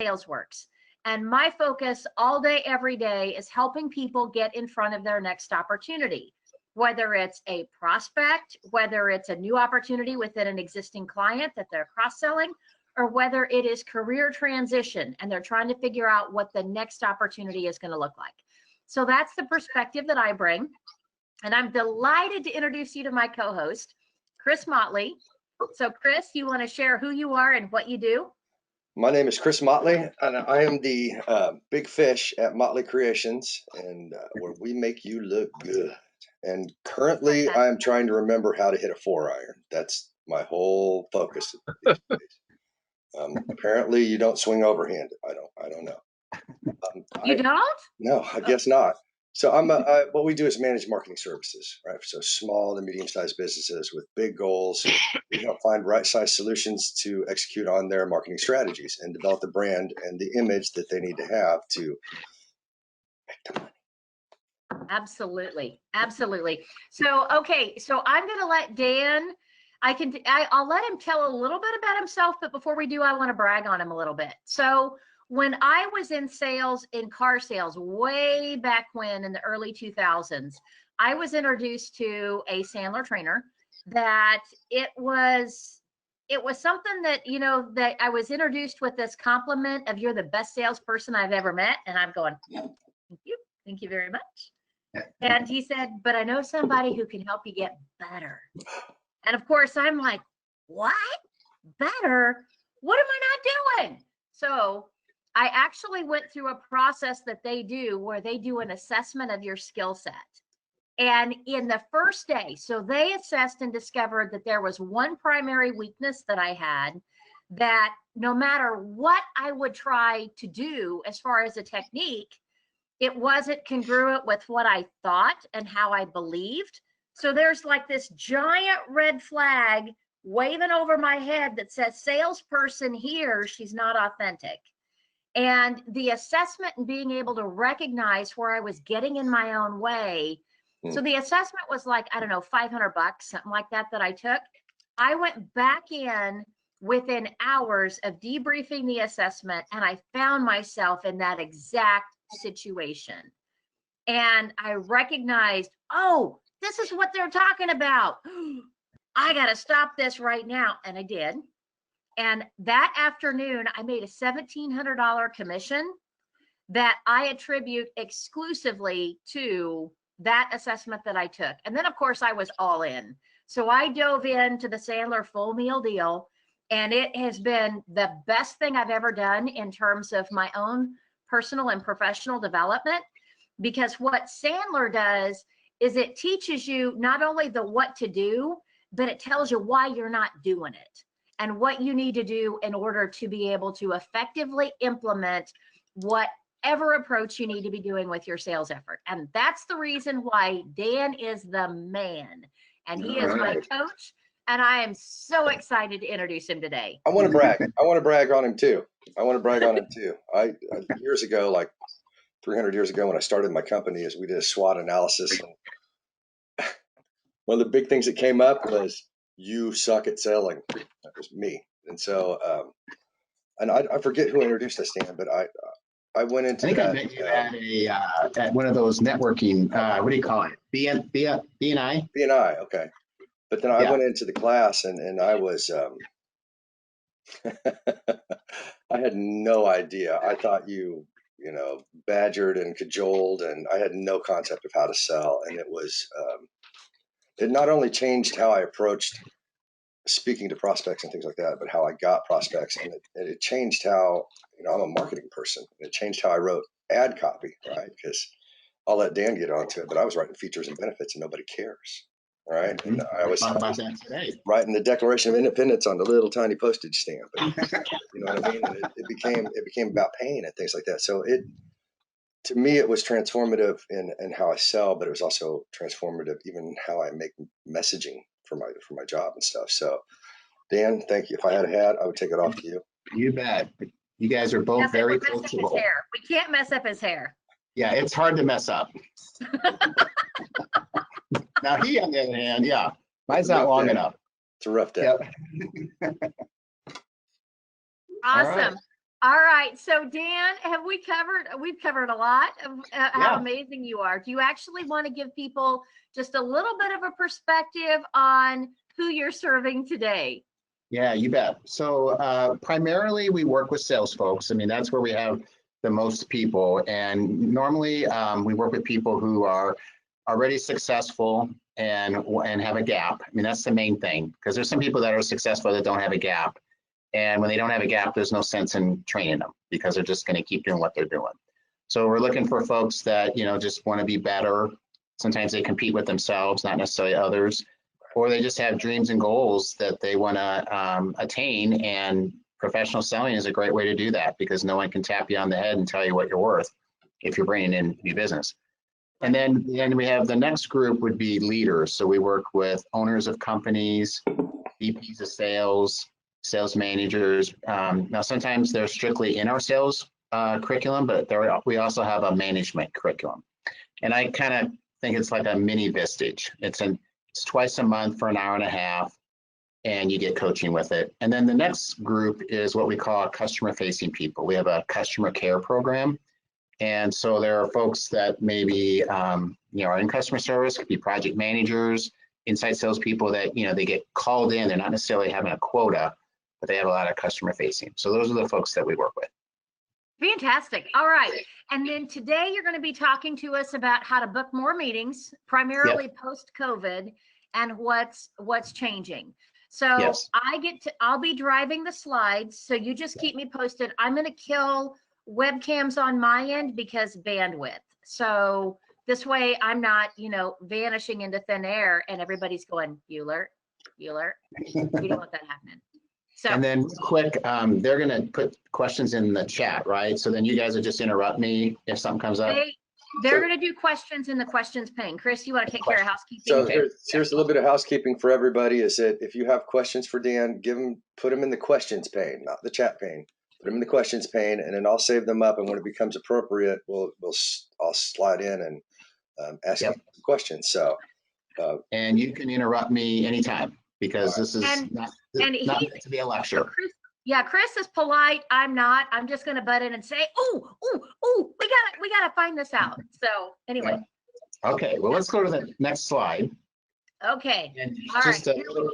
sales works. And my focus all day, every day is helping people get in front of their next opportunity, whether it's a prospect, whether it's a new opportunity within an existing client that they're cross-selling, or whether it is career transition and they're trying to figure out what the next opportunity is going to look like. So that's the perspective that I bring. And I'm delighted to introduce you to my co-host, Chris Motley. So Chris, you want to share who you are and what you do? My name is Chris Motley, and I am the big fish at Motley Creations, and where we make you look good. And currently, I am trying to remember how to hit a 4-iron. That's my whole focus these days. Apparently, you don't swing overhand. I don't know. You don't? No, I guess not. So what we do is manage marketing services, right? So small and medium-sized businesses with big goals. We help find right-sized solutions to execute on their marketing strategies and develop the brand and the image that they need to have to make the money. Absolutely. Absolutely. So, okay. So I'm going to let Dan, I'll let him tell a little bit about himself, but before we do, I want to brag on him a little bit. So when I was in sales, in car sales, way back when in the early 2000s, I was introduced to a Sandler trainer that it was something that, you know, that I was introduced with this compliment of you're the best salesperson I've ever met. And I'm going, thank you. Thank you very much. And he said, but I know somebody who can help you get better. And of course, I'm like, what? Better? What am I not doing? So I actually went through a process that they do where they do an assessment of your skill set. And in the first day, so they assessed and discovered that there was one primary weakness that I had, that no matter what I would try to do as far as a technique, it wasn't congruent with what I thought and how I believed. So there's like this giant red flag waving over my head that says salesperson here, she's not authentic. And the assessment and being able to recognize where I was getting in my own way. So the assessment was like, I don't know, $500, something like that I took. I went back in within hours of debriefing the assessment, and I found myself in that exact situation. And I recognized, oh, this is what they're talking about. I got to stop this right now. And I did. And that afternoon, I made a $1,700 commission that I attribute exclusively to that assessment that I took. And then, of course, I was all in. So I dove into the Sandler full meal deal, and it has been the best thing I've ever done in terms of my own personal and professional development, because what Sandler does is it teaches you not only the what to do, but it tells you why you're not doing it and what you need to do in order to be able to effectively implement whatever approach you need to be doing with your sales effort. And that's the reason why Dan is the man, and he is my coach. And I am so excited to introduce him today. I want to brag. I want to brag on him too. I years ago, like 300 years ago, when I started my company, is we did a SWOT analysis. And one of the big things that came up was you suck at selling. That was me. And so, and I forget who introduced us, Dan, but I went into I met you at one of those networking, what do you call it? BNI? BNI, okay. But then I went into the class and I was, I had no idea. I thought you badgered and cajoled, and I had no concept of how to sell. And it was, it not only changed how I approached speaking to prospects and things like that, but how I got prospects. And it changed how, I'm a marketing person. It changed how I wrote ad copy, right? Because I'll let Dan get onto it, but I was writing features and benefits and nobody cares. Right. And I was writing the Declaration of Independence on the little tiny postage stamp. And, you know what I mean? And it became about pain and things like that. So to me, it was transformative in how I sell, but it was also transformative even how I make messaging for my job and stuff. So Dan, thank you. If I had a hat, I would take it off to you. You bet. You guys are both very coachable. We can't mess up his hair. Yeah, it's hard to mess up. Now he, on the other hand, mine's not long enough. It's a rough day. Yep. Awesome. All right. So Dan, we've covered a lot of how amazing you are. Do you actually want to give people just a little bit of a perspective on who you're serving today? Yeah, you bet. So primarily we work with sales folks. I mean, that's where we have the most people. And normally we work with people who are already successful and have a gap. I mean, that's the main thing, because there's some people that are successful that don't have a gap. And when they don't have a gap, there's no sense in training them because they're just going to keep doing what they're doing. So we're looking for folks that, just want to be better. Sometimes they compete with themselves, not necessarily others, or they just have dreams and goals that they want to attain. And professional selling is a great way to do that, because no one can tap you on the head and tell you what you're worth if you're bringing in new business. And then we have the next group would be leaders. So we work with owners of companies, VPs of sales, sales managers. Now, sometimes they're strictly in our sales curriculum, but we also have a management curriculum. And I kind of think it's like a mini Vistage. It's twice a month for an hour and a half, and you get coaching with it. And then the next group is what we call customer-facing people. We have a customer care program. And so there are folks that maybe are in customer service, could be project managers, inside salespeople that they get called in. They're not necessarily having a quota, but they have a lot of customer facing. So those are the folks that we work with. Fantastic. All right. And then today you're going to be talking to us about how to book more meetings, primarily post-COVID, and what's changing. So I'll be driving the slides. So you just keep me posted. I'm going to kill webcams on my end because bandwidth. So this way I'm not, vanishing into thin air and everybody's going, Bueller. You don't want that happening. So, and then quick, they're going to put questions in the chat, right? So then you guys will just interrupt me if something comes up. They're going to do questions in the questions pane. Chris, you want to take care of housekeeping? So here's a little bit of housekeeping for everybody. Is that if you have questions for Dan, put them in the questions pane, not the chat pane. Put them in the questions pane, and then I'll save them up. And when it becomes appropriate, I'll slide in and ask you questions. So, and you can interrupt me anytime, because this is not meant to be a lecture. Chris is polite. I'm not. I'm just going to butt in and say, "Oh, we got to find this out." So anyway. Yeah. Okay. Well, let's go to the next slide. Okay. And all right. Here we go.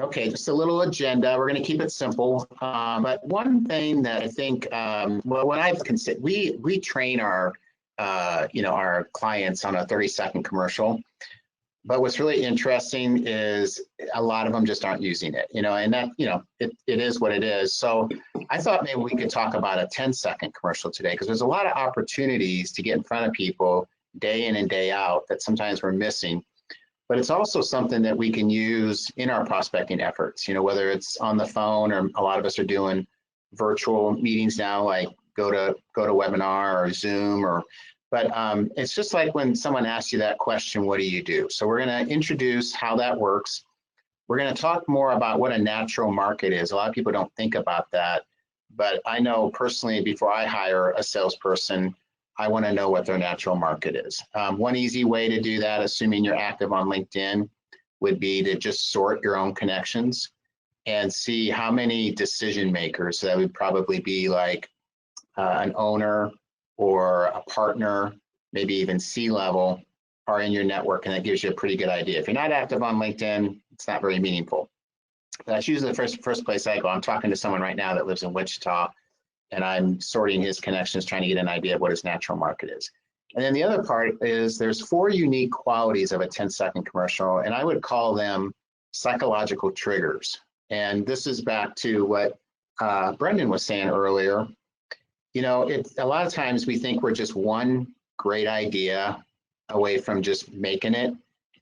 Okay, just a little agenda. We're going to keep it simple. But one thing that I think, what I've considered, we train our clients on a 30-second commercial. But what's really interesting is a lot of them just aren't using it, and that, it is what it is. So I thought maybe we could talk about a 10-second commercial today, because there's a lot of opportunities to get in front of people day in and day out that sometimes we're missing. But it's also something that we can use in our prospecting efforts, whether it's on the phone, or a lot of us are doing virtual meetings now, like go to webinar or Zoom, but it's just like when someone asks you that question, what do you do? So we're going to introduce how that works. We're going to talk more about what a natural market is. A lot of people don't think about that, but I know personally, before I hire a salesperson, I want to know what their natural market is. One easy way to do that, assuming you're active on LinkedIn, would be to just sort your own connections and see how many decision makers, that would probably be like an owner or a partner, maybe even C-level, are in your network, and that gives you a pretty good idea. If you're not active on LinkedIn, it's not very meaningful. That's usually the first place I go. I'm talking to someone right now that lives in Wichita, and I'm sorting his connections, trying to get an idea of what his natural market is. And then the other part is there's 4 unique qualities of a 10-second commercial, and I would call them psychological triggers. And this is back to what Brendan was saying earlier. A lot of times we think we're just one great idea away from just making it.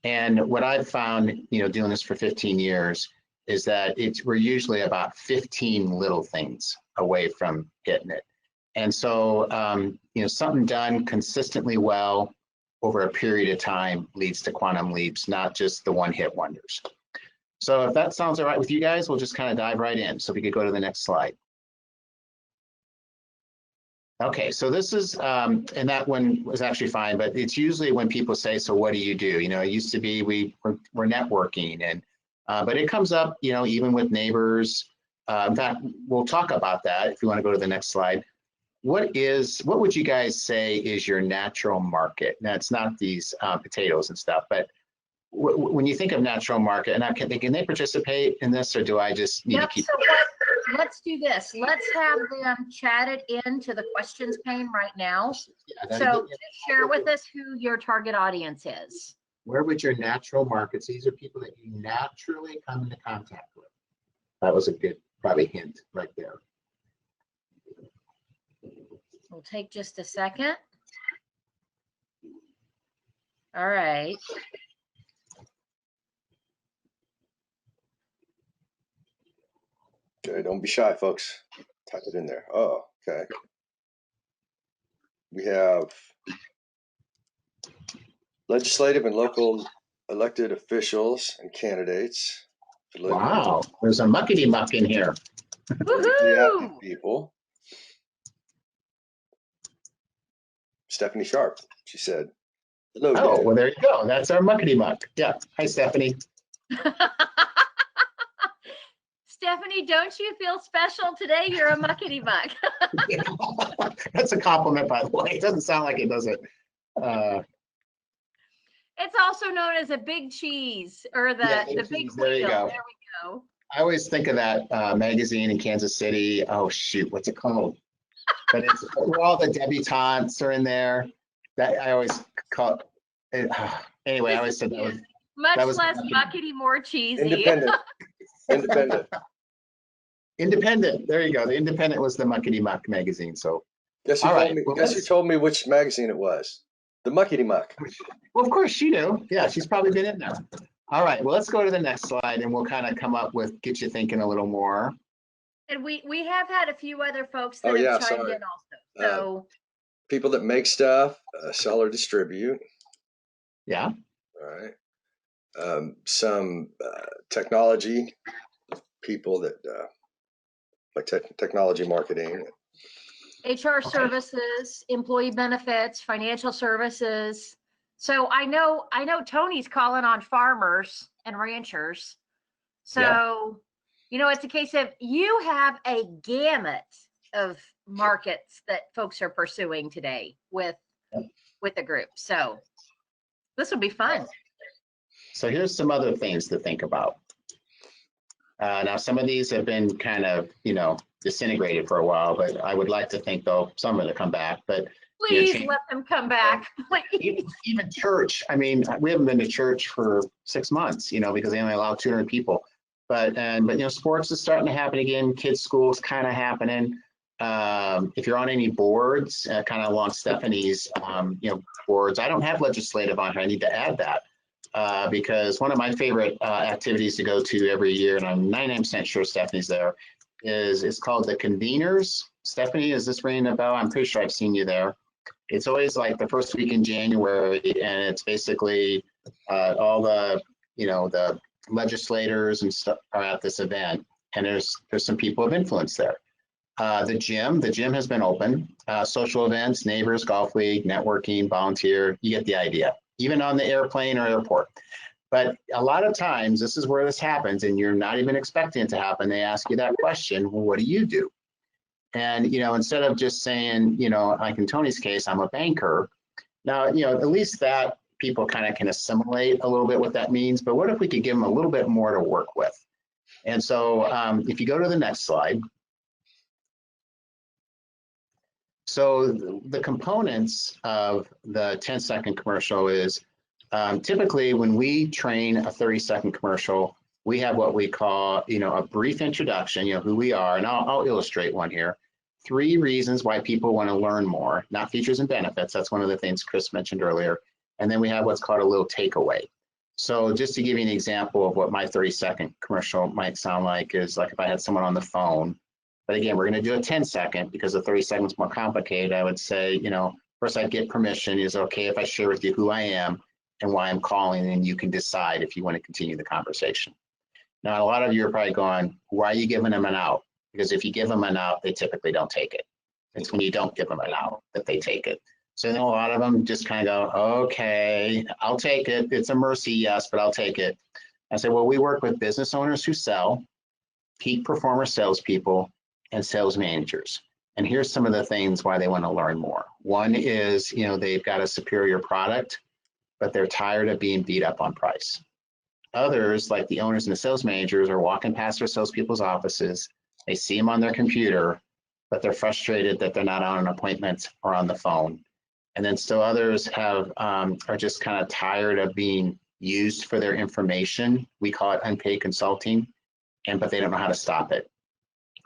And what I've found, doing this for 15 years, is that we're usually about 15 little things away from hitting it. And so, something done consistently well over a period of time leads to quantum leaps, not just the one-hit wonders. So if that sounds all right with you guys, we'll just kind of dive right in. So if we could go to the next slide. Okay, so this is, and that one was actually fine, but it's usually when people say, so what do you do? It used to be we're networking, and but it comes up, even with neighbors, In fact, we'll talk about that if you want to go to the next slide. What would you guys say is your natural market? Now, it's not these potatoes and stuff, but when you think of natural market, and can they participate in this, or do I just need to keep? So let's do this. Let's have them chat it into the questions pane right now. Yeah, so just share with us who your target audience is. Where would your natural markets? These are people that you naturally come into contact with. That was a good probably hint right there. We'll take just a second. All right. Okay, don't be shy, folks. Type it in there. Oh, okay. We have legislative and local elected officials and candidates. Wow, there's a muckety muck in here. Woohoo! People. Stephanie Sharp, she said. Hello, Oh, Dan. well, there you go. That's our muckety muck. Yeah. Hi, Stephanie. Stephanie, don't you feel special today? You're a muckety muck. That's a compliment, by the way. It doesn't sound like it, does it? It's also known as a big cheese, or the big There you wheel. go. There we go. I always think of that magazine in Kansas City. Oh, shoot, what's it called? But it's where all the debutantes are in there. That I always call it. Anyway, I always said that was much was less muckety, more cheesy. Independent. Independent. Independent. There you go. The Independent was the Muckety Muck magazine. So Guess who all told right, me? well, Guess who told me which magazine it was? The Muckety Muck. well, of course she knew. Yeah, she's probably been in there. All right. Well, let's go to the next slide, and we'll kind of come up with get you thinking a little more. And we have had a few other folks that Oh, yeah, have chimed sorry. in also. So People that make stuff, sell or distribute. Yeah. All right. Some technology people that like technology marketing. HR services, employee benefits, financial services. So I know Tony's calling on farmers and ranchers. So, it's a case of you have a gamut of markets that folks are pursuing today with the group. So this will be fun. So here's some other things to think about. Now, some of these have been kind of, disintegrated for a while, but I would like to think, though, some of them come back. But please let them come back. Please. Even church. I mean, we haven't been to church for 6 months, because they only allow 200 people. But sports is starting to happen again. Kids' schools kind of happening. If you're on any boards, kind of along Stephanie's, boards, I don't have legislative on here. I need to add that. Because one of my favorite activities to go to every year, and I'm 99% sure Stephanie's there, is it's called the Conveners. Stephanie, is this ringing a bell? I'm pretty sure I've seen you there. It's always like the first week in January, and it's basically all the, the legislators and stuff are at this event, and there's some people of influence there. The gym has been open. Social events, neighbors, golf league, networking, volunteer, you get the idea. Even on the airplane or airport. But a lot of times, this is where this happens, and you're not even expecting it to happen. They ask you that question, well, what do you do? And, instead of just saying, like in Tony's case, I'm a banker. Now, at least that people kind of can assimilate a little bit what that means. But what if we could give them a little bit more to work with? And so if you go to the next slide. So the components of the 10-second commercial is typically when we train a 30-second commercial, we have what we call, a brief introduction, who we are, and I'll illustrate one here. 3 reasons why people want to learn more, not features and benefits. That's one of the things Chris mentioned earlier. And then we have what's called a little takeaway. So just to give you an example of what my 30-second commercial might sound like is like if I had someone on the phone. But again, we're going to do a 10-second because the 30 seconds is more complicated. I would say, first I'd get permission. Is it okay if I share with you who I am and why I'm calling, and you can decide if you want to continue the conversation. Now, a lot of you are probably going, why are you giving them an out? Because if you give them an out, they typically don't take it. It's when you don't give them an out that they take it. So then a lot of them just kind of go, okay, I'll take it. It's a mercy, yes, but I'll take it. I say, well, we work with business owners who sell, peak performer salespeople and sales managers. And here's some of the things why they want to learn more. One is, you know, they've got a superior product, but they're tired of being beat up on price. Others, like the owners and the sales managers, are walking past their salespeople's offices. They see them on their computer, but they're frustrated that they're not on an appointment or on the phone. And then still others have are just kind of tired of being used for their information. We call it unpaid consulting, but they don't know how to stop it.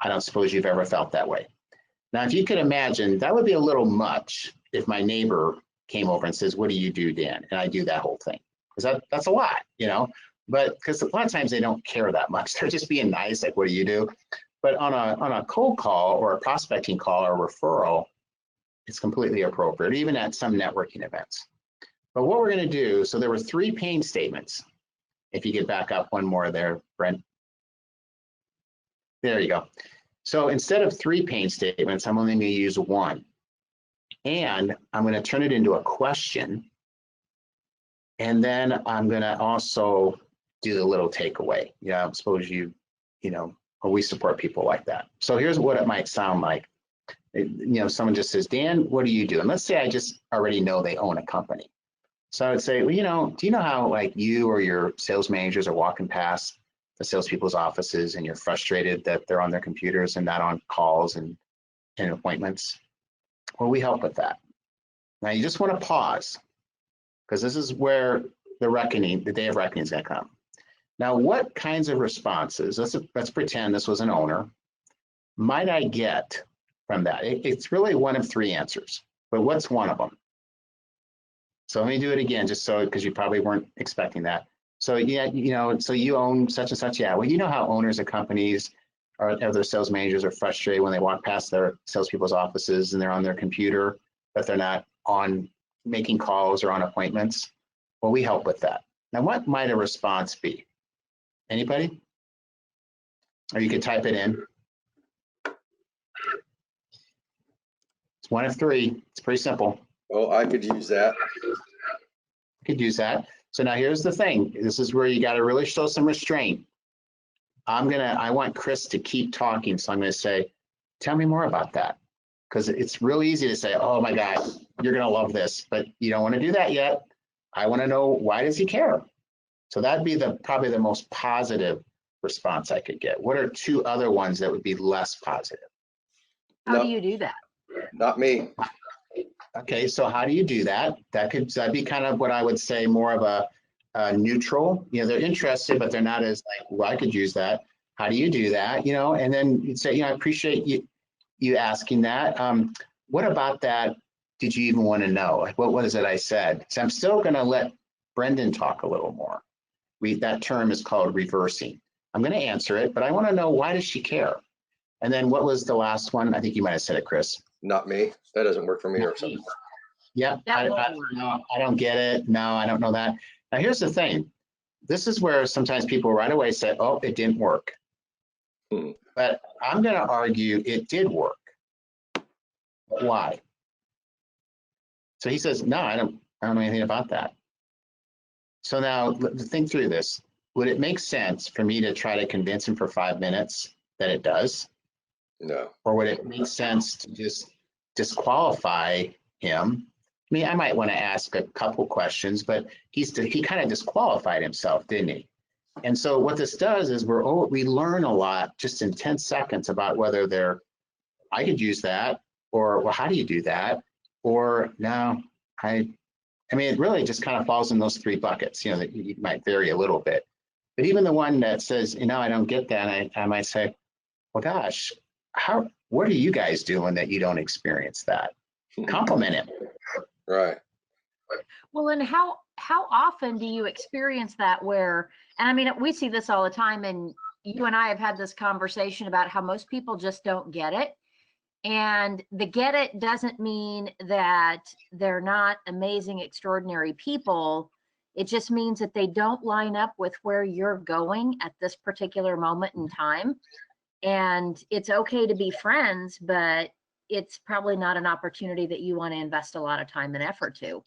I don't suppose you've ever felt that way. Now, if you could imagine, that would be a little much if my neighbor came over and says, "What do you do, Dan?" And I do that whole thing, because that's a lot, you know. But because a lot of times they don't care that much. They're just being nice, like, "What do you do?" But on a cold call or a prospecting call or referral, it's completely appropriate, even at some networking events. But what we're going to do, so there were 3 pain statements. If you get back up one more there, Brent. There you go. So instead of 3 pain statements, I'm only going to use 1. And I'm going to turn it into a question. And then I'm going to also do the little takeaway. Yeah, I suppose you know, we support people like that. So here's what it might sound like. You know, someone just says, "Dan, what do you do?" And let's say I just already know they own a company. So I would say, "Well, you know, do you know how like you or your sales managers are walking past the salespeople's offices and you're frustrated that they're on their computers and not on calls and appointments?" Well, we help with that. Now you just want to pause, because this is where the reckoning, the day of reckoning, is going to come. Now, what kinds of responses, let's pretend this was an owner, might I get from that? It's really one of 3 answers, but what's one of them? So let me do it again, just so, because you probably weren't expecting that. So yeah, you know, so you own such and such. Yeah, well, you know how owners of companies or their sales managers are frustrated when they walk past their salespeople's offices and they're on their computer, but they're not on making calls or on appointments. Well, we help with that. Now, what might a response be? Anybody? Or you could type it in. It's one of 3. It's pretty simple. Oh, I could use that. Could use that. So now here's the thing. This is where you got to really show some restraint. I want Chris to keep talking. So I'm going to say, "Tell me more about that." Because it's real easy to say, "Oh my God, you're going to love this," but you don't want to do that yet. I want to know, why does he care? So that'd be probably the most positive response I could get. What are 2 other ones that would be less positive? How do you do that? Not me. Okay, so how do you do that? That'd be kind of what I would say more of a neutral. You know, they're interested, but they're not as like, "Well, I could use that." How do you do that? You know, and then you'd say, "You know, I appreciate you asking that. What about that? Did you even want to know? Like, what is it I said?" So I'm still going to let Brendan talk a little more. That term is called reversing. I'm going to answer it, but I want to know, why does she care? And then what was the last one? I think you might have said it, Chris. Not me. That doesn't work for me or something. Yeah, no, I don't get it. No, I don't know that. Now, here's the thing. This is where sometimes people right away say, "Oh, it didn't work." But I'm going to argue it did work. Why? So he says, "No, I don't know anything about that." So now think through this. Would it make sense for me to try to convince him for 5 minutes that it does? No. Or would it make sense to just disqualify him? I mean, I might want to ask a couple questions, but he kind of disqualified himself, didn't he? And so what this does is we learn a lot just in 10 seconds about whether I could use that, or, "Well, how do you do that?" Or, "No, I mean, it really just kind of falls in those 3 buckets, you know, that you might vary a little bit. But even the one that says, "You know, I don't get that," I might say, "Well, gosh, what are you guys doing that you don't experience that?" Compliment him. Right. Well, and how often do you experience that where, and I mean, we see this all the time, and you and I have had this conversation about how most people just don't get it. And the get it doesn't mean that they're not amazing, extraordinary people. It just means that they don't line up with where you're going at this particular moment in time. And it's okay to be friends, but it's probably not an opportunity that you want to invest a lot of time and effort to.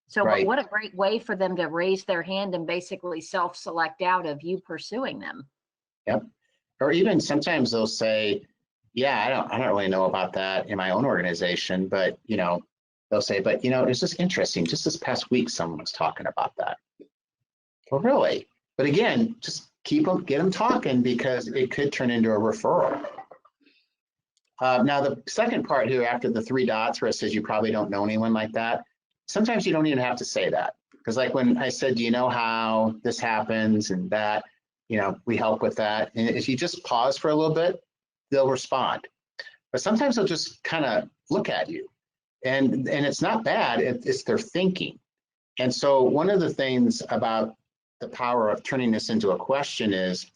So Right. what a great way for them to raise their hand and basically self-select out of you pursuing them. Yep. or even sometimes they'll say, yeah, I don't really know about that in my own organization, but they'll say, but it's just interesting. Just this past week, someone was talking about that. Well, really? But again, just get them talking, because it could turn into a referral. Now, the second part here, after the 3 dots where it says you probably don't know anyone like that, sometimes you don't even have to say that. Because like when I said, do you know how this happens and that, we help with that. And if you just pause for a little bit, they'll respond. But sometimes they'll just kind of look at you. And it's not bad, it's their thinking. And so one of the things about the power of turning this into a question is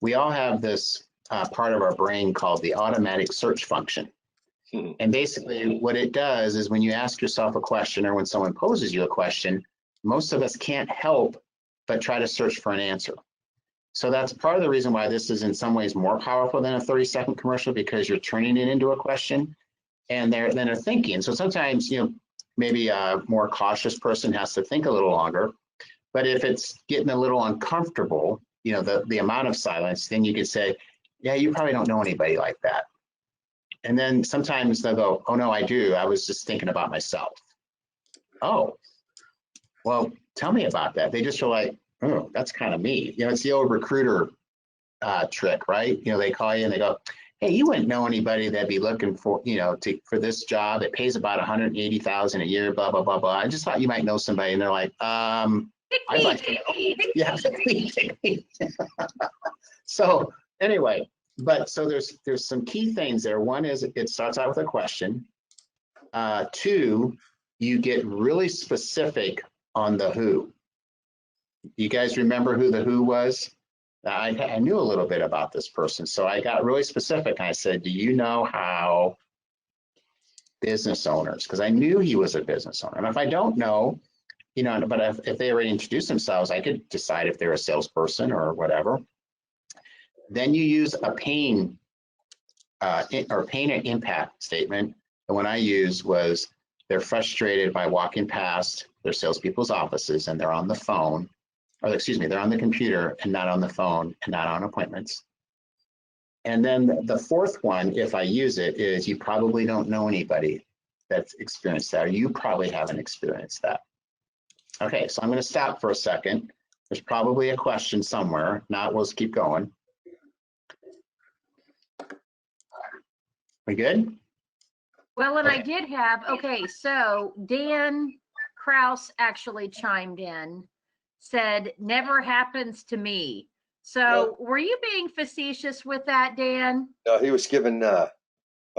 we all have this part of our brain called the automatic search function. And basically what it does is when you ask yourself a question or when someone poses you a question, most of us can't help but try to search for an answer. So that's part of the reason why this is in some ways more powerful than a 30-second commercial, because you're turning it into a question and they're thinking. So sometimes, maybe a more cautious person has to think a little longer, but if it's getting a little uncomfortable, the amount of silence, then you could say, yeah, you probably don't know anybody like that. And then sometimes they'll go, oh no, I do. I was just thinking about myself. Oh, well, tell me about that. They just feel like, oh, that's kind of me. It's the old recruiter trick, right? They call you and they go, hey, you wouldn't know anybody that'd be looking for, for this job. It pays about $180,000 a year, blah, blah, blah, blah. I just thought you might know somebody. And they're like, I'd like to know. Yeah, pick me. So anyway, so there's some key things there. One is it starts out with a question. 2, you get really specific on the who. You guys remember who the who was? I knew a little bit about this person, so I got really specific. I said, do you know how business owners, because I knew he was a business owner. And if I don't know, but if they already introduced themselves, I could decide if they're a salesperson or whatever. Then you use a pain and impact statement. The one I used was they're frustrated by walking past their salespeople's offices and they're on the phone, or excuse me, they're on the computer and not on the phone and not on appointments. And then the 4th one, if I use it, is you probably don't know anybody that's experienced that, or you probably haven't experienced that. Okay, so I'm going to stop for a second. There's probably a question somewhere. Now we'll just keep going. We good? Well, and Okay. I did have, okay, so Dan Kraus actually chimed in, said, never happens to me. So were you being facetious with that, Dan? No, he was given a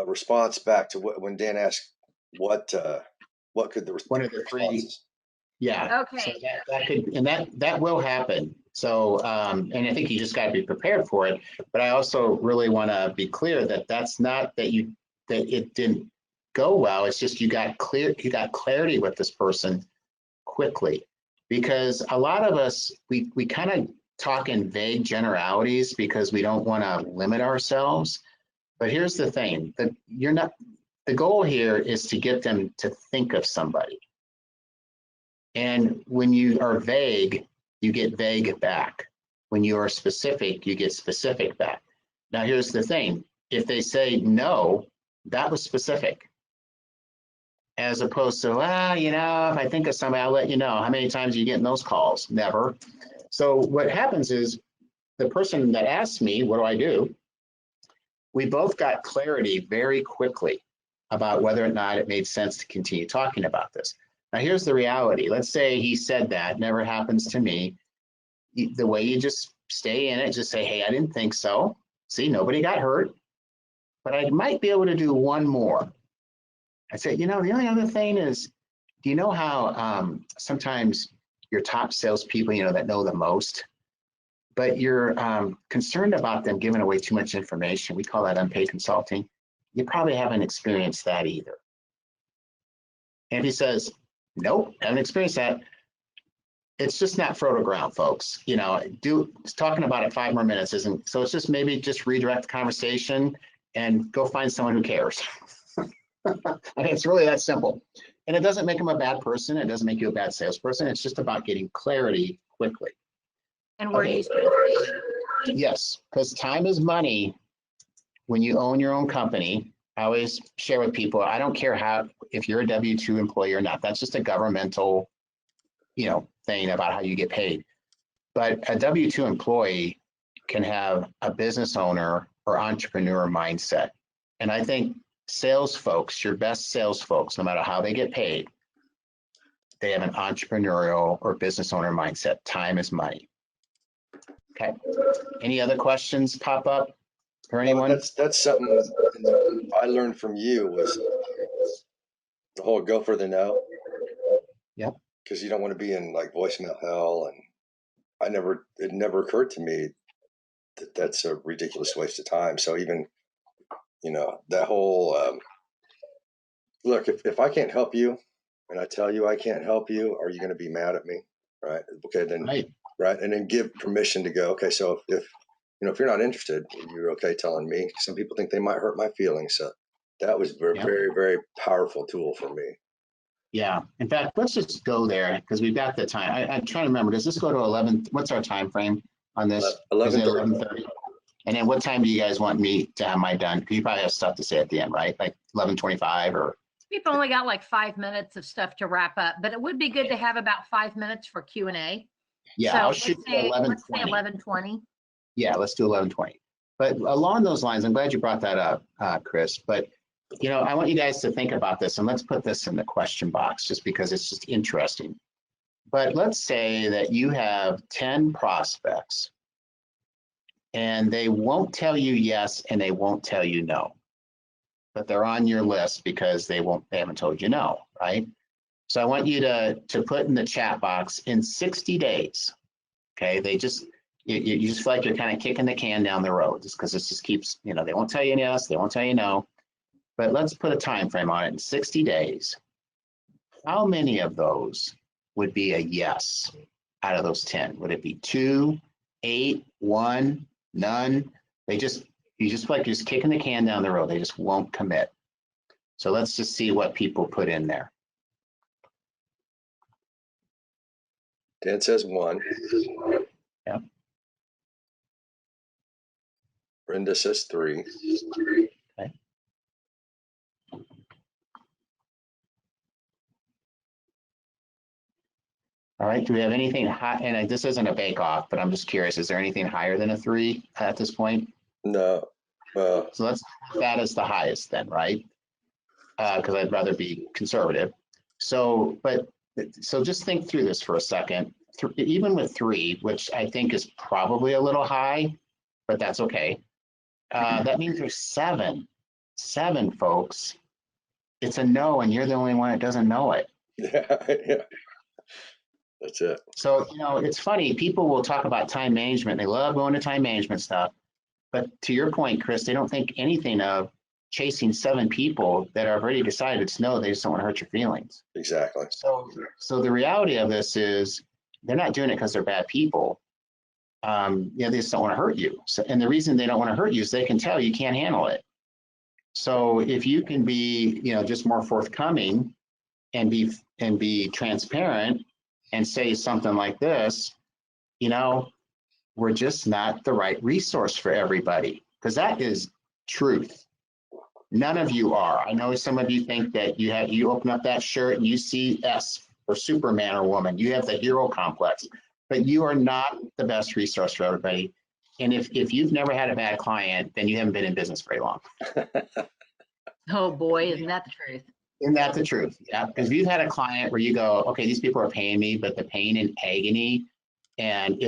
response back to when Dan asked what could the One of the 3. Yeah. Okay. So that could, and that will happen. So, and I think you just got to be prepared for it. But I also really want to be clear that that's not that it didn't go well. It's just you got clarity with this person quickly, because a lot of us we kind of talk in vague generalities because we don't want to limit ourselves. But here's the thing: that the goal here is to get them to think of somebody. And when you are vague, you get vague back. When you are specific, you get specific back. Now, here's the thing. If they say, no, that was specific. As opposed to, if I think of somebody, I'll let you know. How many times are you getting those calls? Never. So what happens is the person that asked me, what do I do? We both got clarity very quickly about whether or not it made sense to continue talking about this. Now, here's the reality. Let's say he said that, never happens to me. The way you just stay in it, just say, hey, I didn't think so. See, nobody got hurt, but I might be able to do one more. I said, the only other thing is, do you know how sometimes your top salespeople, that know the most, but you're concerned about them giving away too much information? We call that unpaid consulting. You probably haven't experienced that either. And if he says, nope, haven't experienced that, it's just not fertile ground, folks. Talking about it 5 more minutes isn't, so it's just maybe just redirect the conversation and go find someone who cares. I mean, it's really that simple. And it doesn't make them a bad person. It doesn't make you a bad salesperson. It's just about getting clarity quickly. And where do you Yes, because time is money when you own your own company. I always share with people, I don't care if you're a W-2 employee or not, that's just a governmental, thing about how you get paid. But a W-2 employee can have a business owner or entrepreneur mindset. And I think sales folks, your best sales folks, no matter how they get paid, they have an entrepreneurial or business owner mindset. Time is money. Okay. Any other questions pop up for anyone? That's something I learned from you was the whole go for the no. Yep. Because you don't want to be in like voicemail hell, and it never occurred to me that that's a ridiculous waste of time. So even, that whole look, if I can't help you and I tell you I can't help you, are you going to be mad at me? Right. Okay. Then, right. And then give permission to go, okay. So if you're not interested, you're okay telling me. Some people think they might hurt my feelings. So that was very, very, very powerful tool for me. Yeah. In fact, let's just go there because we've got the time. I'm trying to remember, does this go to 11? What's our time frame on this? 11:30. And then what time do you guys want me to have my done? Because you probably have stuff to say at the end, right? Like 11:25 or? We've only got like 5 minutes of stuff to wrap up, but it would be good to have about 5 minutes for Q&A. Yeah, so I'll shoot 11:20. Yeah, let's do 11:20. But along those lines, I'm glad you brought that up, Chris. But I want you guys to think about this, and let's put this in the question box just because it's just interesting. But let's say that you have 10 prospects and they won't tell you yes and they won't tell you no, but they're on your list because they haven't told you no, right? So I want you to put in the chat box in 60 days. Okay, you just feel like you're kind of kicking the can down the road just because it just keeps, they won't tell you yes, they won't tell you no. But let's put a time frame on it in 60 days. How many of those would be a yes out of those 10? Would it be 2, 8, 1, none? You just feel like you're just kicking the can down the road. They just won't commit. So let's just see what people put in there. Dan says 1. Yeah. Brenda says 3. Okay. All right, do we have anything high? And this isn't a bake-off, but I'm just curious, is there anything higher than a 3 at this point? No. So let's put that as the highest then, right? Because I'd rather be conservative. So just think through this for a second. Even with 3, which I think is probably a little high, but that's okay. That means there's 7 folks. It's a no, and you're the only one that doesn't know it. Yeah. That's it. So, it's funny. People will talk about time management. They love going to time management stuff. But to your point, Chris, they don't think anything of chasing 7 people that have already decided it's no, they just don't want to hurt your feelings. Exactly. So the reality of this is they're not doing it because they're bad people. They just don't want to hurt you. So, and the reason they don't want to hurt you is they can tell you can't handle it. So if you can be, just more forthcoming and be transparent and say something like this, we're just not the right resource for everybody, because that is truth. None of you are. I know some of you think that you open up that shirt and you see S or Superman or woman, you have the hero complex, but you are not the best resource for everybody. And if you've never had a bad client, then you haven't been in business very long. Oh boy, isn't that the truth? Isn't that the truth? Yeah, because if you've had a client where you go, okay, these people are paying me, but the pain and agony, and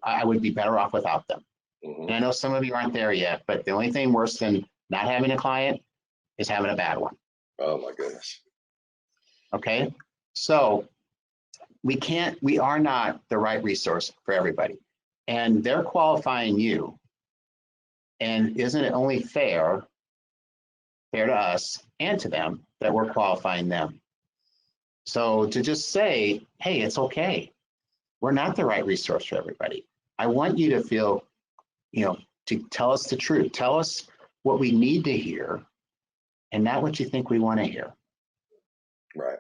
I would be better off without them. Mm-hmm. And I know some of you aren't there yet, but the only thing worse than not having a client is having a bad one. Oh my goodness. Okay, so we are not the right resource for everybody, and they're qualifying you. And isn't it only fair to us and to them that we're qualifying them? So to just say, hey, it's okay. We're not the right resource for everybody. I want you to feel, to tell us the truth. Tell us what we need to hear and not what you think we want to hear. Right.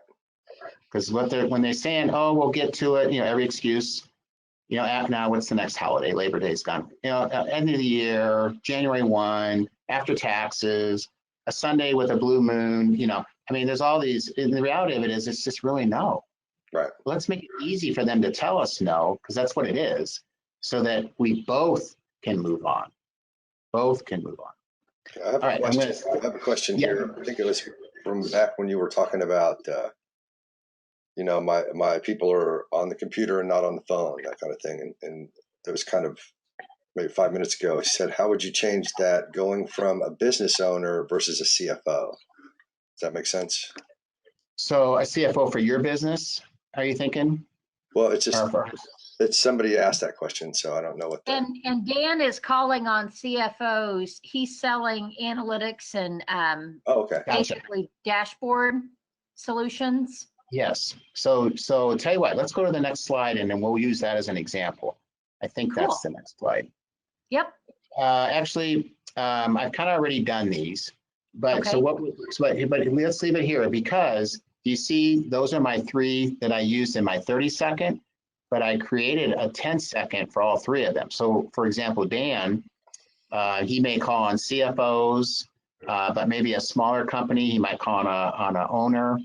Because when they're saying, oh, we'll get to it, every excuse, you know, now what's the next holiday? Labor Day's gone. You know, end of the year, January 1, after taxes, a Sunday with a blue moon, you know, I mean, there's all these, and the reality of it is it's just really no. Right. Let's make it easy for them to tell us no, because that's what it is, so that we both can move on. Both can move on. I have All a right, question. I have a question Yeah. here. I think it was from back when you were talking about, you know, my people are on the computer and not on the phone, that kind of thing. And there was kind of maybe 5 minutes ago, he said, how would you change that going from a business owner versus a CFO? Does that make sense? So a CFO for your business, are you thinking? Well, it's just, Or for- it's somebody asked that question, so I don't know what that. And Dan is calling on CFOs. He's selling analytics and Oh, okay. Gotcha. basically dashboard solutions. Yes. So tell you what, let's go to the next slide and then we'll use that as an example. I think Cool. that's the next slide. Yep. Actually, I've kind of already done these, but Okay. but let's leave it here because you see, those are my 3 that I used in my 30-second, but I created a 10-second for all 3 of them. So for example, Dan, he may call on CFOs, but maybe a smaller company, he might call on an owner,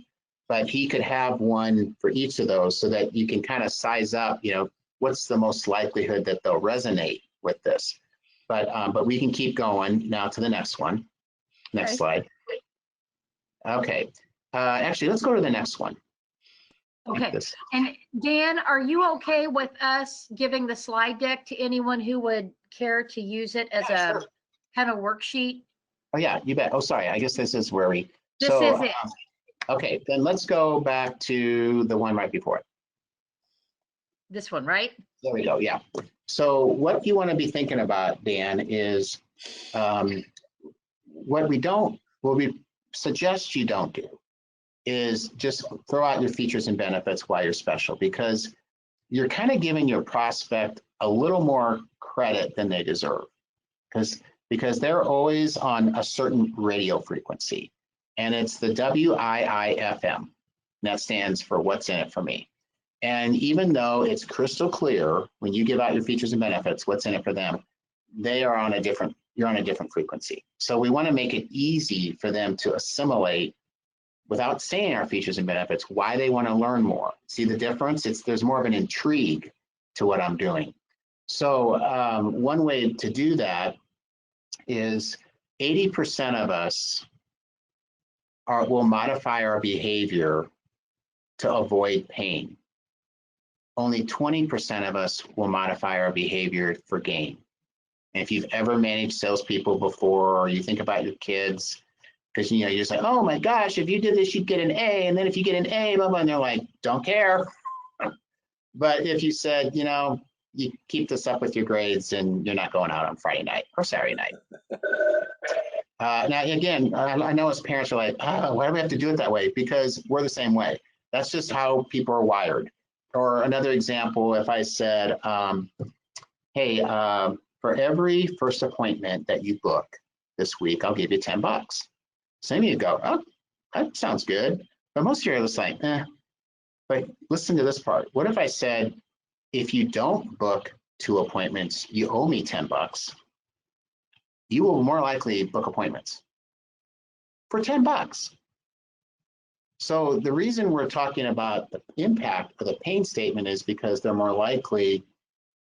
but he could have one for each of those so that you can kind of size up, you know, what's the most likelihood that they'll resonate with this. But we can keep going now to the next one. Next Okay. slide. Okay. Actually, let's go to the next one. Okay. This. And Dan, are you okay with us giving the slide deck to anyone who would care to use it as a kind of worksheet? Oh yeah, you bet. Oh, sorry. I guess this is where we. This is it. Okay, then let's go back to the one right before it. This one, right? There we go. Yeah. So what you want to be thinking about, Dan, is what we suggest you don't do is just throw out your features and benefits why you're special, because you're kind of giving your prospect a little more credit than they deserve, because they're always on a certain radio frequency, and it's the WIIFM. That stands for what's in it for me. And even though it's crystal clear when you give out your features and benefits, what's in it for them, you're on a different frequency. So we want to make it easy for them to assimilate without saying our features and benefits, why they want to learn more. See the difference? There's more of an intrigue to what I'm doing. So one way to do that is 80% of us will modify our behavior to avoid pain. Only 20% of us will modify our behavior for gain. And if you've ever managed salespeople before, or you think about your kids, because you're just like, oh my gosh, if you did this, you'd get an A, and then if you get an A, blah, blah, and they're like, don't care. But if you said, you keep this up with your grades and you're not going out on Friday night or Saturday night. Now, again, I know as parents are like, why do we have to do it that way? Because we're the same way. That's just how people are wired. Or another example, if I said, hey, for every first appointment that you book this week, I'll give you $10. Some of you go, oh, that sounds good. But most of you are just like, But listen to this part. What if I said, if you don't book 2 appointments, you owe me $10. You will more likely book appointments for $10. So the reason we're talking about the impact of the pain statement is because they're more likely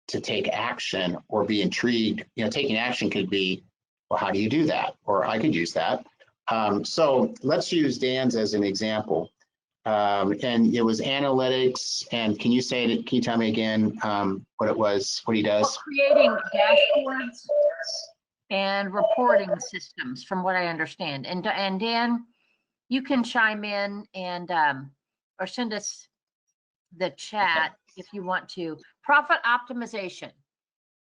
to take action or be intrigued. Taking action could be, well, how do you do that? Or I could use that. So let's use Dan's as an example. And it was analytics. And can you tell me again what it was, what he does? Well, creating dashboards and reporting systems, from what I understand. And Dan, you can chime in and or send us the chat if you want to. Profit optimization.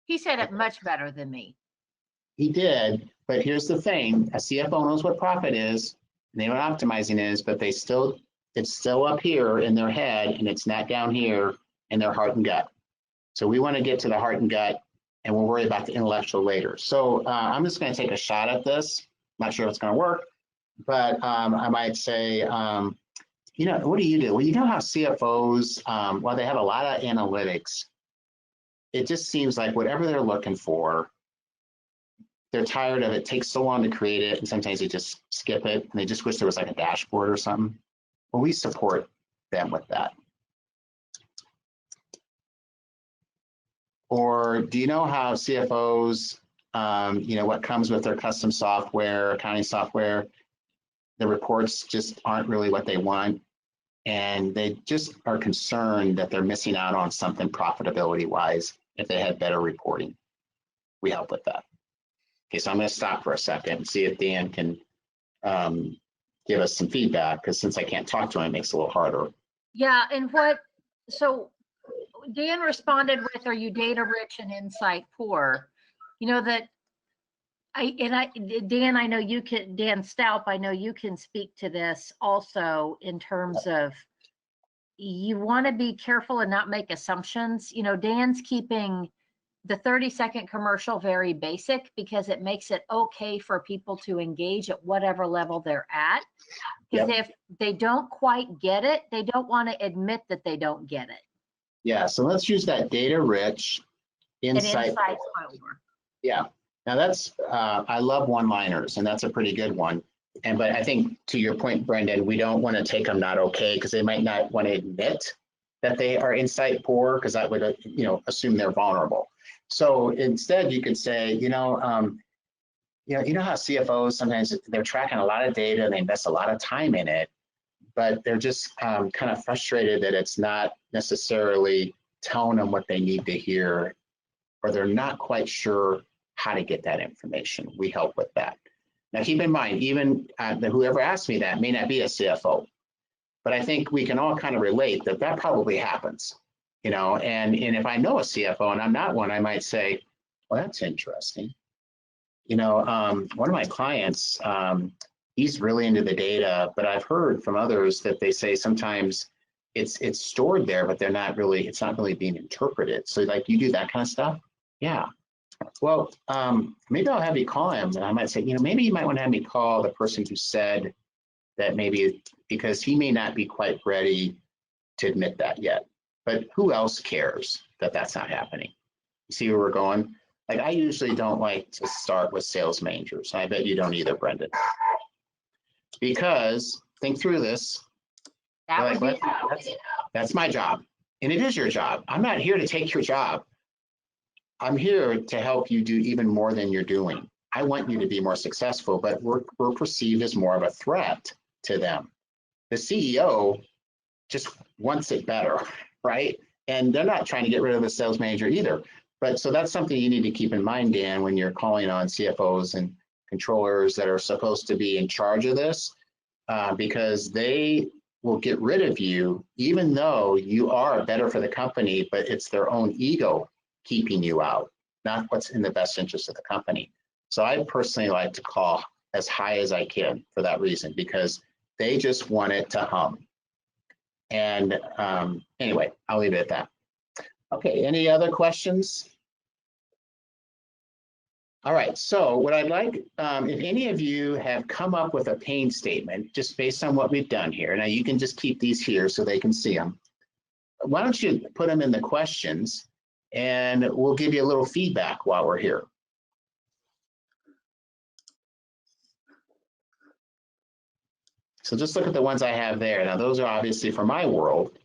He said it much better than me. He did, but here's the thing: a CFO knows what profit is, and they know what optimizing is, but it's still up here in their head, and it's not down here in their heart and gut. So we want to get to the heart and gut, and we'll worry about the intellectual later. So I'm just going to take a shot at this. Not sure if it's going to work, but I might say, what do you do? Well, you know how CFOs, while they have a lot of analytics, it just seems like whatever they're looking for, they're tired of it. It takes so long to create it, and sometimes they just skip it, and they just wish there was like a dashboard or something. Well, we support them with that. Or do you know how CFOs, what comes with their custom software, accounting software, the reports just aren't really what they want, and they just are concerned that they're missing out on something profitability-wise if they had better reporting. We help with that. Okay, so I'm going to stop for a second and see if Dan can give us some feedback, because since I can't talk to him, it makes it a little harder. Yeah, and so Dan responded with, are you data rich and insight poor? You know that Dan, I know you can, Dan Stalp, I know you can speak to this also in terms of you want to be careful and not make assumptions. You know, Dan's keeping the 30-second commercial very basic because it makes it okay for people to engage at whatever level they're at. Because if they don't quite get it, they don't want to admit that they don't get it. Yeah, so let's use that data rich insight. Yeah, now that's, I love one-liners, and that's a pretty good one. But I think to your point, Brendan, we don't want to take them not okay, because they might not want to admit that they are insight poor, because that would, assume they're vulnerable. So instead, you could say, you know how CFOs sometimes they're tracking a lot of data and they invest a lot of time in it, but they're just kind of frustrated that it's not necessarily telling them what they need to hear, or they're not quite sure how to get that information. We help with that. Now, keep in mind, even whoever asked me that may not be a CFO, but I think we can all kind of relate that that probably happens, and if I know a CFO and I'm not one, I might say, well, that's interesting. One of my clients, he's really into the data, but I've heard from others that they say sometimes it's stored there, but it's not really being interpreted. So like, you do that kind of stuff? Yeah. Well, maybe I'll have you call him, and I might say, maybe you might want to have me call the person who said that, maybe because he may not be quite ready to admit that yet. But who else cares that that's not happening? You see where we're going? Like, I usually don't like to start with sales managers. I bet you don't either, Brendan. Because, think through this. That's my job. And it is your job. I'm not here to take your job. I'm here to help you do even more than you're doing. I want you to be more successful, but we're perceived as more of a threat to them. The CEO just wants it better, right? And they're not trying to get rid of the sales manager either. But so that's something you need to keep in mind, Dan, when you're calling on CFOs and controllers that are supposed to be in charge of this, because they will get rid of you, even though you are better for the company, but it's their own ego keeping you out, not what's in the best interest of the company. So I personally like to call as high as I can for that reason, because they just want it to hum. And anyway, I'll leave it at that. Okay, any other questions? All right, so what I'd like, if any of you have come up with a pain statement, just based on what we've done here, now you can just keep these here so they can see them. Why don't you put them in the questions, and we'll give you a little feedback while we're here. So just look at the ones I have there. Now, those are obviously for my world,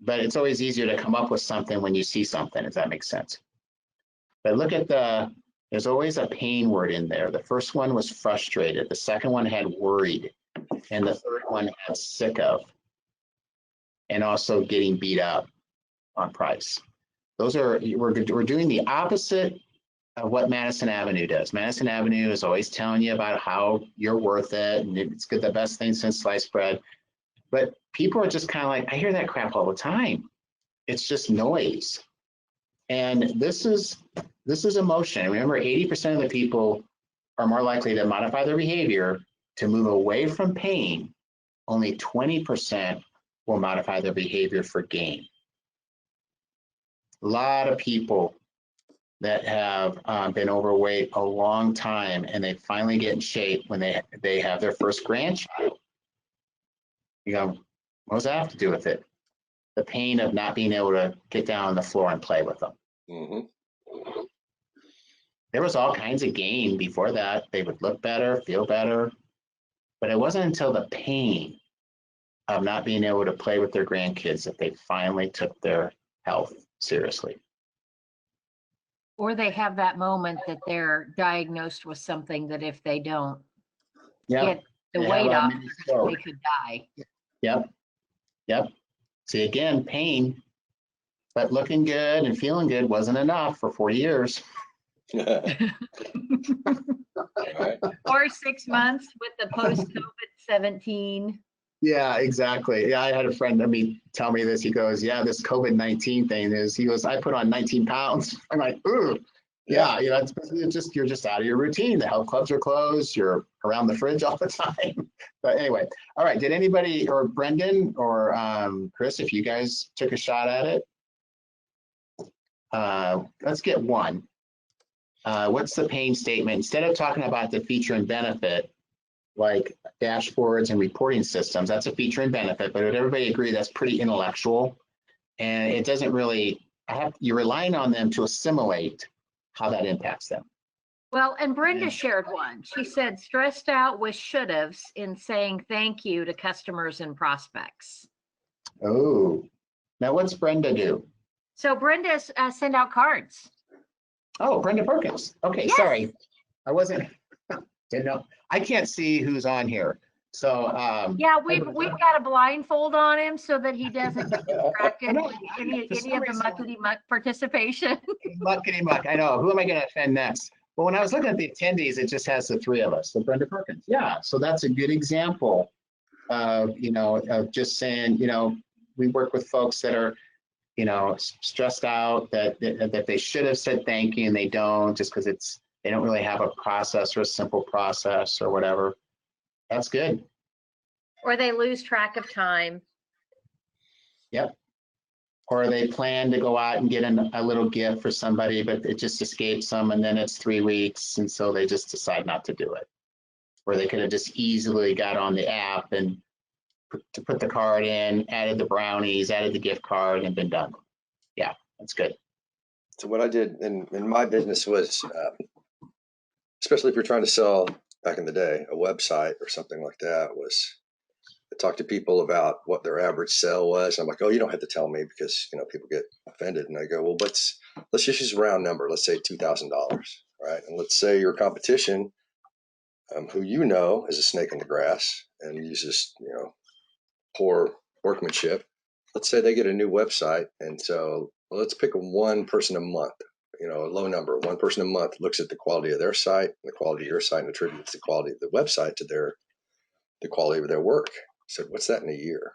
but it's always easier to come up with something when you see something, if that makes sense. But look at there's always a pain word in there. The first one was frustrated. The second one had worried. And the third one had sick of. And also getting beat up on price. We're doing the opposite of what Madison Avenue does. Madison Avenue is always telling you about how you're worth it, and it's good, the best thing since sliced bread. But people are just kind of like, I hear that crap all the time. It's just noise. And this is emotion. Remember, 80% of the people are more likely to modify their behavior to move away from pain. Only 20% will modify their behavior for gain. A lot of people that have been overweight a long time, and they finally get in shape when they have their first grandchild. You go, what does that have to do with it? The pain of not being able to get down on the floor and play with them. Mm-hmm. There was all kinds of gain before that. They would look better, feel better. But it wasn't until the pain of not being able to play with their grandkids that they finally took their health seriously. Or they have that moment that they're diagnosed with something that if they don't get the They weight have a off, mini they stroke. could die. Yep. See, again, pain, but looking good and feeling good wasn't enough for 40 years. Right. Or 6 months with the post-COVID-17. Yeah, exactly. Yeah, I had a friend tell me this. He goes, yeah, this COVID-19 thing he goes, I put on 19 pounds. I'm like, ooh, yeah, you're just out of your routine. The health clubs are closed. You're around the fridge all the time. But anyway, all right. Did anybody, or Brendan or Chris, if you guys took a shot at it? Let's get one. What's the pain statement? Instead of talking about the feature and benefit, like dashboards and reporting systems, that's a feature and benefit, but would everybody agree that's pretty intellectual? And it doesn't really, you're relying on them to assimilate how that impacts them. Well, and Brenda shared one. She said, stressed out with should-haves in saying thank you to customers and prospects. Oh, now what's Brenda do? So Brenda send out cards. Oh, Brenda Perkins. Okay, Yes. Sorry. I didn't know. I can't see who's on here. So yeah, we've got a blindfold on him so that he doesn't get distracted with any of the muckety muck participation. Muckety muck. I know. Who am I going to offend next? Well, when I was looking at the attendees, it just has the three of us. So Brenda Perkins. Yeah. So that's a good example of, of just saying, we work with folks that are, stressed out that they should have said thank you and they don't, just because they don't really have a process or a simple process or whatever. That's good. Or they lose track of time. Yep. Or they plan to go out and get a little gift for somebody, but it just escapes them and then it's 3 weeks. And so they just decide not to do it. Or they could have just easily got on the app and to put the card in, added the brownies, added the gift card and been done. Yeah, that's good. So what I did in my business was, especially if you're trying to sell back in the day, a website or something like that, was I talked to people about what their average sale was. I'm like, oh, you don't have to tell me because, people get offended. And I go, well, let's just use a round number. Let's say $2,000, right? And let's say your competition, who is a snake in the grass and uses, poor workmanship. Let's say they get a new website. And so let's pick one person a month, a low number. One person a month looks at the quality of their site and the quality of your site and attributes the quality of the website to the quality of their work. I said, what's that in a year?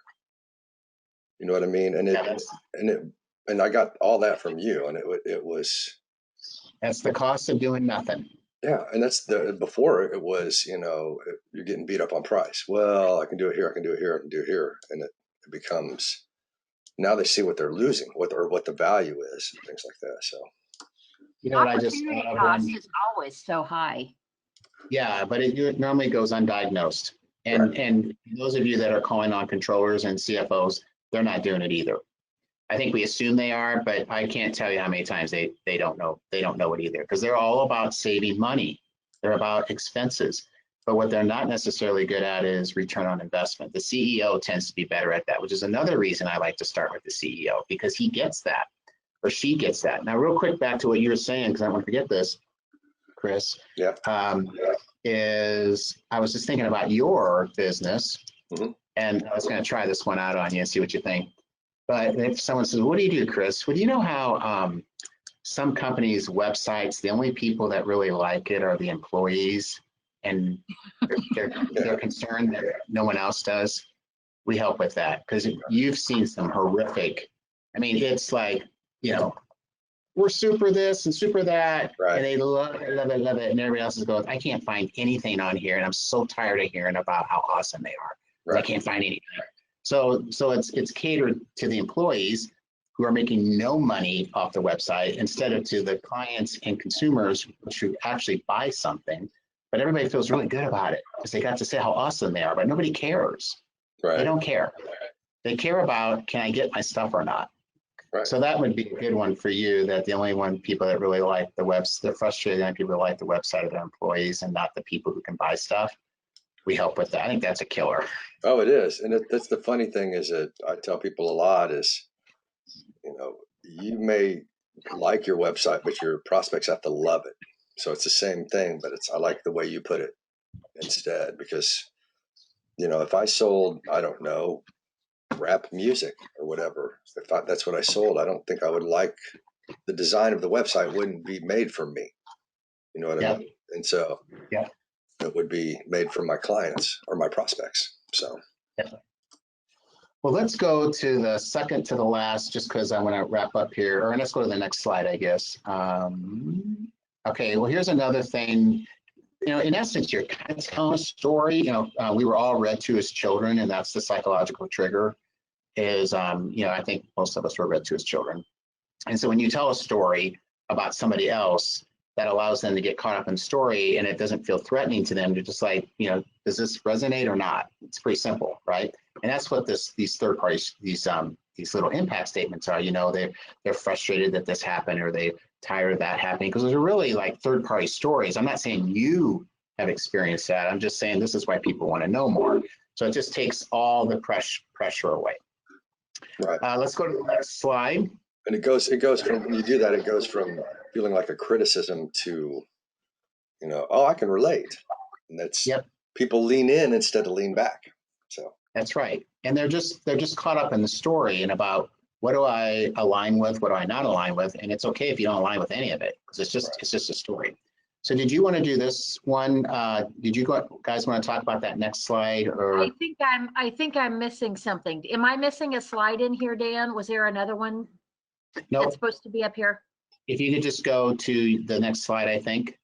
You know what I mean? And I got all that from you, and it was. That's the cost of doing nothing. Yeah, and before it was, you're getting beat up on price. Well, I can do it here, I can do it here, I can do it here, and it becomes. Now they see what they're losing, what the value is, and things like that. So. What I just opportunity cost is always so high. Yeah, but it normally goes undiagnosed. And those of you that are calling on controllers and CFOs, they're not doing it either. I think we assume they are, but I can't tell you how many times they don't know. They don't know it either because they're all about saving money. They're about expenses. But what they're not necessarily good at is return on investment. The CEO tends to be better at that, which is another reason I like to start with the CEO because he gets that or she gets that. Now, real quick, back to what you were saying, because I don't want to forget this, Chris. Yeah. Is I was just thinking about your business, mm-hmm. and I was going to try this one out on you and see what you think. But if someone says, what do you do, Chris? Well, do you know how some companies' websites, the only people that really like it are the employees, and they're concerned that no one else does? We help with that because you've seen some horrific, it's like, we're super this and super that, right. And they love it, and everybody else is going, I can't find anything on here, and I'm so tired of hearing about how awesome they are. Right. I can't find anything. So it's catered to the employees who are making no money off the website instead of to the clients and consumers who actually buy something. But everybody feels really good about it because they got to say how awesome they are, but nobody cares. Right. They don't care. They care about, can I get my stuff or not? Right. So that would be a good one for you, that the only one people that really like the webs, they're frustrated that people that like the website of their employees and not the people who can buy stuff. We help with that. I think that's a killer. Oh, it is. And that's the funny thing is that I tell people a lot is, you may like your website, but your prospects have to love it. So it's the same thing, but I like the way you put it instead, because, if I sold, I don't know, rap music or whatever, that's what I sold, I don't think I would like the design of the website wouldn't be made for me. You know what I mean? And so Yeah. it would be made for my clients or my prospects. So. Yeah. Well, let's go to the second to the last, just because I want to wrap up here, or let's go to the next slide, I guess. Okay, well, here's another thing. In essence, you're kind of telling a story. We were all read to as children, and that's the psychological trigger is, I think most of us were read to as children. And so when you tell a story about somebody else, that allows them to get caught up in the story, and it doesn't feel threatening to them to just like, does this resonate or not? It's pretty simple, right? And that's what these third parties, these little impact statements are. They're frustrated that this happened, or they're tired of that happening, because those are really like third party stories. I'm not saying you have experienced that. I'm just saying this is why people want to know more. So it just takes all the pressure away. Right. Let's go to the next slide. And it goes from, when you do that, it goes from feeling like a criticism to, oh, I can relate. And that's, people lean in instead of lean back. So that's right. And they're just caught up in the story and about, what do I align with? What do I not align with? And it's okay if you don't align with any of it, because it's just a story. So did you want to do this one? Did you guys want to talk about that next slide? Or I think I'm missing something. Am I missing a slide in here, Dan? Was there another one that's supposed to be up here? If you could just go to the next slide, I think.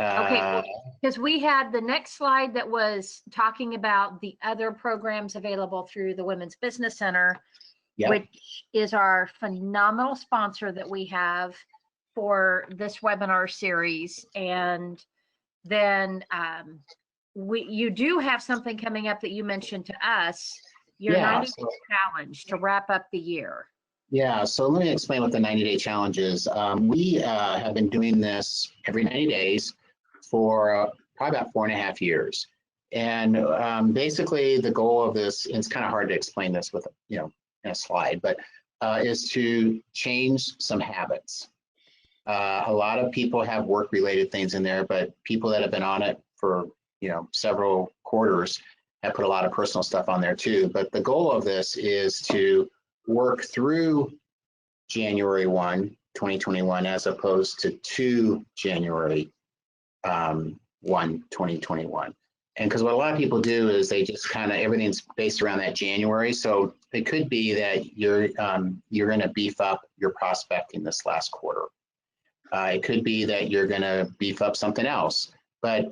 Okay, because we had the next slide that was talking about the other programs available through the Women's Business Center, which is our phenomenal sponsor that we have for this webinar series. And then you do have something coming up that you mentioned to us, your 90-day challenge to wrap up the year. Yeah, so let me explain what the 90-day challenge is. We have been doing this every 90 days for probably about 4.5 years. And basically the goal of this, and it's kind of hard to explain this with, in a slide, but is to change some habits. A lot of people have work-related things in there, but people that have been on it for, several quarters have put a lot of personal stuff on there too. But the goal of this is to work through January 1, 2021, as opposed to January 1, 2021. And because what a lot of people do is they just kind of, everything's based around that January. So it could be that you're going to beef up your prospecting this last quarter. It could be that you're going to beef up something else. But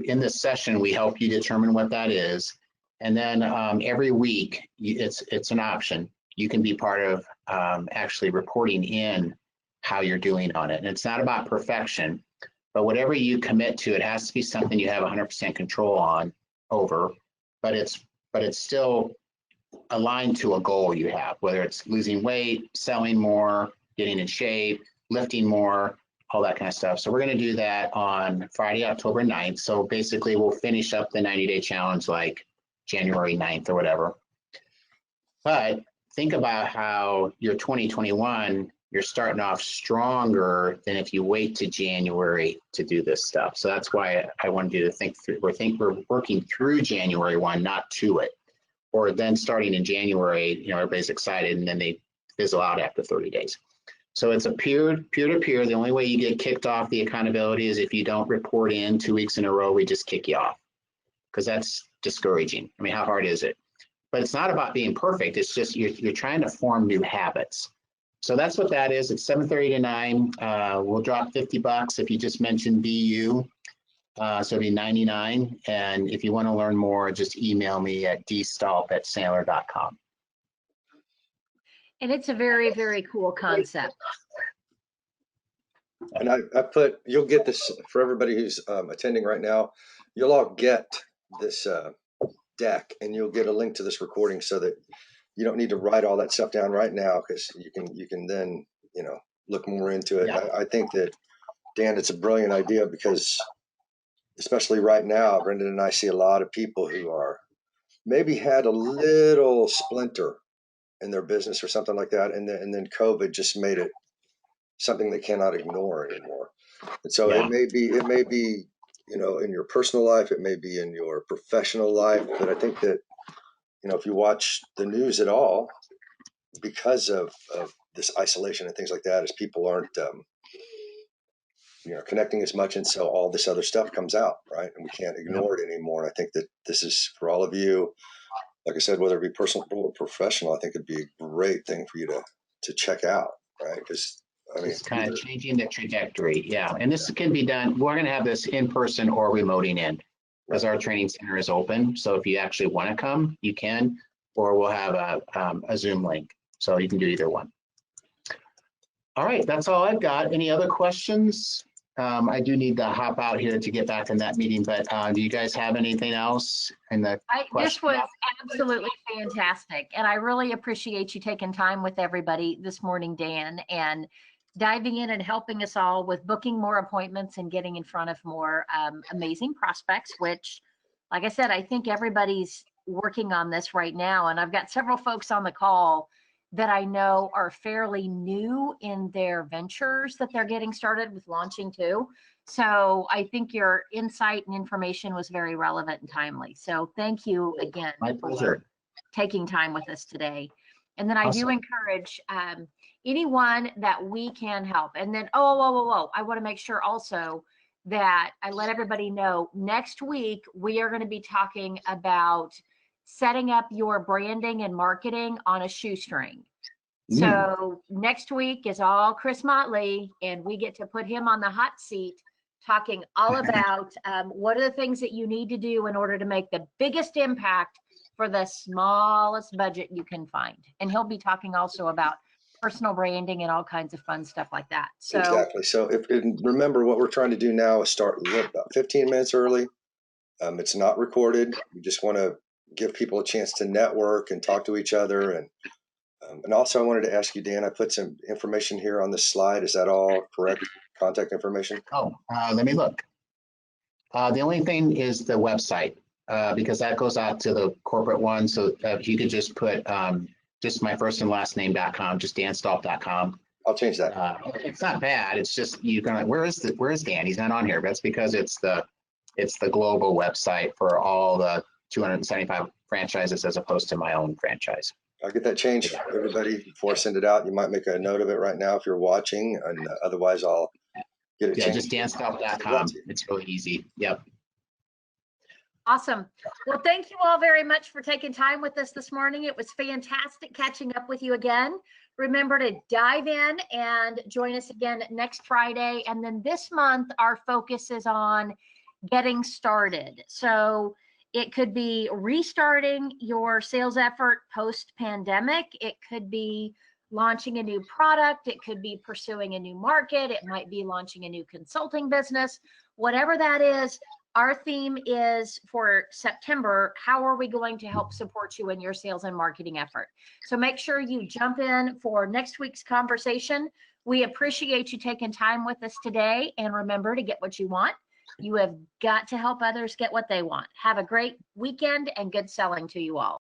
in this session, we help you determine what that is. And then every week, it's an option. You can be part of actually reporting in how you're doing on it. And it's not about perfection, but whatever you commit to, it has to be something you have 100% control over, but it's still aligned to a goal you have, whether it's losing weight, selling more, getting in shape, lifting more, all that kind of stuff. So we're going to do that on Friday, October 9th. So basically we'll finish up the 90-day challenge like January 9th or whatever. But think about how your 2021, you're starting off stronger than if you wait to January to do this stuff. So that's why I wanted you to think through, we're working through January 1, not to it. Or then starting in January, everybody's excited and then they fizzle out after 30 days. So it's a peer-to-peer. The only way you get kicked off the accountability is if you don't report in 2 weeks in a row, we just kick you off, because that's discouraging. I mean, how hard is it? But it's not about being perfect. It's just you're trying to form new habits. So that's what that is. It's 7:30 to 9. We'll drop $50 if you just mention BU. So it'll be $99. And if you want to learn more, just email me at dstalp@sandler.com. And it's a very, very cool concept. And you'll get this for everybody who's attending right now. You'll all get this deck, and you'll get a link to this recording so that you don't need to write all that stuff down right now, because you can then, you know, look more into it. Yeah. I think that, Dan, it's a brilliant idea, because especially right now, Brendan and I see a lot of people who are maybe had a little splinter in their business or something like that, and then COVID just made it something they cannot ignore anymore. And so Yeah. it may be, you know, in your personal life, it may be in your professional life, but I think that, you know, if you watch the news at all, because of this isolation and things like that, as people aren't, you know, connecting as much, and so all this other stuff comes out, right? And we can't ignore it anymore. I think that this is for all of you. Like I said, whether it be personal or professional, I think it'd be a great thing for you to check out, right? Because I mean, It's kind of changing the trajectory. Yeah. And this can be done. We're going to have this in person or remoting in, because our training center is open. So if you actually want to come, you can, or we'll have a Zoom link. So you can do either one. All right. That's all I've got. Any other questions? I do need to hop out here to get back in that meeting, but do you guys have anything else in the This was absolutely fantastic. And I really appreciate you taking time with everybody this morning, Dan, and diving in and helping us all with booking more appointments and getting in front of more amazing prospects, which, like I said, I think everybody's working on this right now. And I've got several folks on the call that I know are fairly new in their ventures that they're getting started with launching too. So I think your insight and information was very relevant and timely. So thank you again for taking time with us today. And then I do encourage anyone that we can help. And then, I want to make sure also that I let everybody know next week we are going to be talking about setting up your branding and marketing on a shoestring. So next week is all Chris Motley, and we get to put him on the hot seat talking all about what are the things that you need to do in order to make the biggest impact for the smallest budget you can find. And he'll be talking also about personal branding and all kinds of fun stuff like that. So exactly. So remember, what we're trying to do now is start about 15 minutes early. It's not recorded. We just want to give people a chance to network and talk to each other. And also I wanted to ask you, Dan, I put some information here on this slide. Is that all correct? Contact information? Let me look. The only thing is the website, because that goes out to the corporate one. So if you could just put just my first and last name.com, just danstalp.com. I'll change that. It's not bad. It's just you can, where is Dan? He's not on here. That's because it's the global website for all the 275 franchises as opposed to my own franchise. I'll get that changed, everybody, before I send it out. You might make a note of it right now if you're watching, and otherwise I'll get it changed. Just danstalp.com. It's really easy. Yep. Awesome. Well, thank you all very much for taking time with us this morning. It was fantastic catching up with you again. Remember to dive in and join us again next Friday. And then this month, our focus is on getting started. So it could be restarting your sales effort post-pandemic. It could be launching a new product. It could be pursuing a new market. It might be launching a new consulting business. Whatever that is, our theme is for September, how are we going to help support you in your sales and marketing effort? So make sure you jump in for next week's conversation. We appreciate you taking time with us today. And remember, to get what you want, you have got to help others get what they want. Have a great weekend and good selling to you all.